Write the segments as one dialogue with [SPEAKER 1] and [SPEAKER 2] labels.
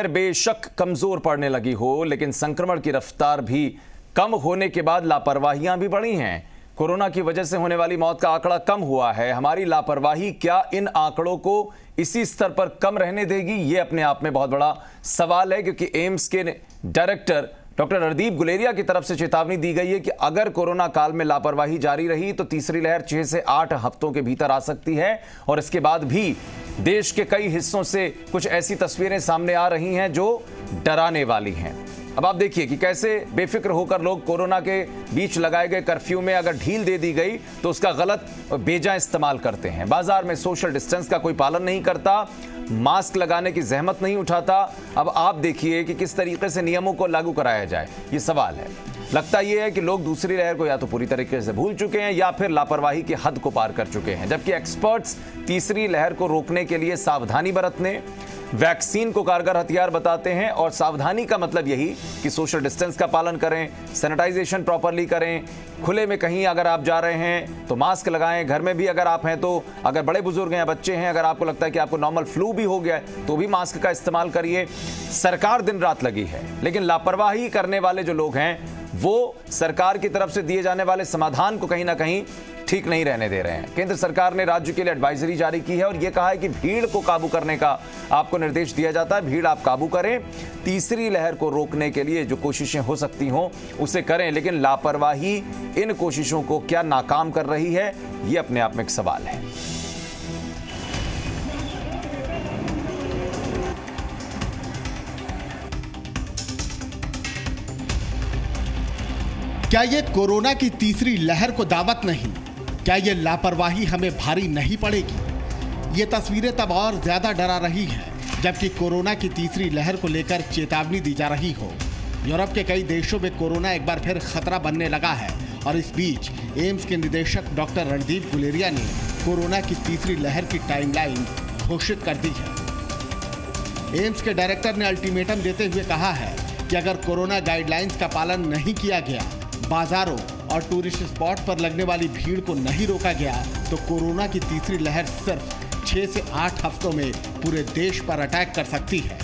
[SPEAKER 1] बेशक कमजोर पड़ने लगी हो, लेकिन संक्रमण की रफ्तार भी कम होने के बाद लापरवाहियां भी बढ़ी हैं। कोरोना की वजह से होने वाली मौत का आंकड़ा कम हुआ है। हमारी लापरवाही क्या इन आंकड़ों को इसी स्तर पर कम रहने देगी? ये अपने आप में बहुत बड़ा सवाल है, क्योंकि एम्स के डायरेक्टर डॉक्टर रणदीप गुलेरिया की तरफ से चेतावनी दी गई है कि अगर कोरोना काल में लापरवाही जारी रही तो तीसरी लहर 6 से 8 हफ्तों के भीतर आ सकती है। और इसके बाद भी देश के कई हिस्सों से कुछ ऐसी तस्वीरें सामने आ रही हैं जो डराने वाली हैं। अब आप देखिए कि कैसे बेफिक्र होकर लोग कोरोना के बीच लगाए गए कर्फ्यू में अगर ढील दे दी गई तो उसका गलत और बेजा इस्तेमाल करते हैं। बाजार में सोशल डिस्टेंस का कोई पालन नहीं करता, मास्क लगाने की जहमत नहीं उठाता। अब आप देखिए कि किस तरीके से नियमों को लागू कराया जाए, ये सवाल है। लगता यह है कि लोग दूसरी लहर को या तो पूरी तरीके से भूल चुके हैं या फिर लापरवाही की हद को पार कर चुके हैं, जबकि एक्सपर्ट्स तीसरी लहर को रोकने के लिए सावधानी बरतने, वैक्सीन को कारगर हथियार बताते हैं। और सावधानी का मतलब यही कि सोशल डिस्टेंस का पालन करें, सैनिटाइजेशन प्रॉपरली करें, खुले में कहीं अगर आप जा रहे हैं तो मास्क लगाएं, घर में भी अगर आप हैं तो, अगर बड़े बुजुर्ग हैं, बच्चे हैं, अगर आपको लगता है कि आपको नॉर्मल फ्लू भी हो गया है तो भी मास्क का इस्तेमाल करिए। सरकार दिन रात लगी है, लेकिन लापरवाही करने वाले जो लोग हैं वो सरकार की तरफ से दिए जाने वाले समाधान को कहीं ना कहीं ठीक नहीं रहने दे रहे हैं। केंद्र सरकार ने राज्य के लिए एडवाइजरी जारी की है और यह कहा है कि भीड़ को काबू करने का आपको निर्देश दिया जाता है। भीड़ आप काबू करें, तीसरी लहर को रोकने के लिए जो कोशिशें हो सकती हों उसे करें, लेकिन लापरवाही इन कोशिशों को क्या नाकाम कर रही है, यह अपने आप में एक सवाल है।
[SPEAKER 2] क्या ये कोरोना की तीसरी लहर को दावत नहीं? क्या ये लापरवाही हमें भारी नहीं पड़ेगी? ये तस्वीरें तब और ज्यादा डरा रही हैं जबकि कोरोना की तीसरी लहर को लेकर चेतावनी दी जा रही हो। यूरोप के कई देशों में कोरोना एक बार फिर खतरा बनने लगा है और इस बीच एम्स के निदेशक डॉक्टर रणदीप गुलेरिया ने कोरोना की तीसरी लहर की टाइमलाइन घोषित कर दी है। एम्स के डायरेक्टर ने अल्टीमेटम देते हुए कहा है कि अगर कोरोना गाइडलाइंस का पालन नहीं किया गया, बाजारों और टूरिस्ट स्पॉट पर लगने वाली भीड़ को नहीं रोका गया तो कोरोना की तीसरी लहर सिर्फ 6 से 8 हफ्तों में पूरे देश पर अटैक कर सकती है।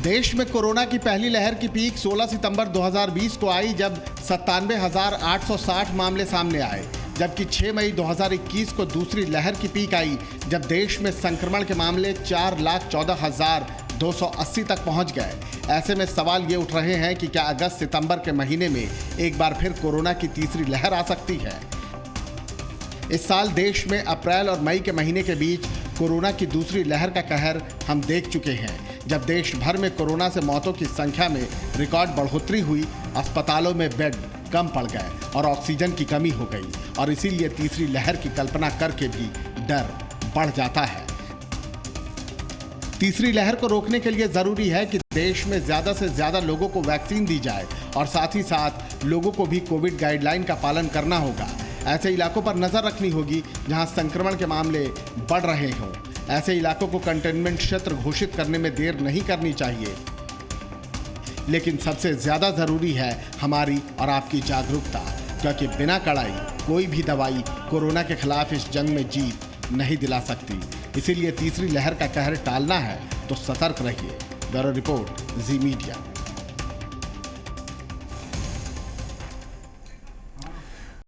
[SPEAKER 2] देश में कोरोना की पहली लहर की पीक 16 सितंबर 2020 को आई जब 97,860 मामले सामने आए, जबकि 6 मई 2021 को दूसरी लहर की पीक आई जब देश में संक्रमण के मामले 4,14,280 तक पहुंच गए। ऐसे में सवाल ये उठ रहे हैं कि क्या अगस्त सितंबर के महीने में एक बार फिर कोरोना की तीसरी लहर आ सकती है? इस साल देश में अप्रैल और मई के महीने के बीच कोरोना की दूसरी लहर का कहर हम देख चुके हैं, जब देश भर में कोरोना से मौतों की संख्या में रिकॉर्ड बढ़ोतरी हुई, अस्पतालों में बेड कम पड़ गए और ऑक्सीजन की कमी हो गई और इसीलिए तीसरी लहर की कल्पना करके भी डर बढ़ जाता है। तीसरी लहर को रोकने के लिए जरूरी है कि देश में ज्यादा से ज्यादा लोगों को वैक्सीन दी जाए और साथ ही साथ लोगों को भी कोविड गाइडलाइन का पालन करना होगा। ऐसे इलाकों पर नजर रखनी होगी जहां संक्रमण के मामले बढ़ रहे हों। ऐसे इलाकों को कंटेनमेंट क्षेत्र घोषित करने में देर नहीं करनी चाहिए, लेकिन सबसे ज्यादा जरूरी है हमारी और आपकी जागरूकता, क्योंकि बिना कड़ाई कोई भी दवाई कोरोना के खिलाफ इस जंग में जीत नहीं दिला सकती। इसीलिए तीसरी लहर का कहर टालना है तो सतर्क रहिए। ब्यूरो रिपोर्ट, जी मीडिया।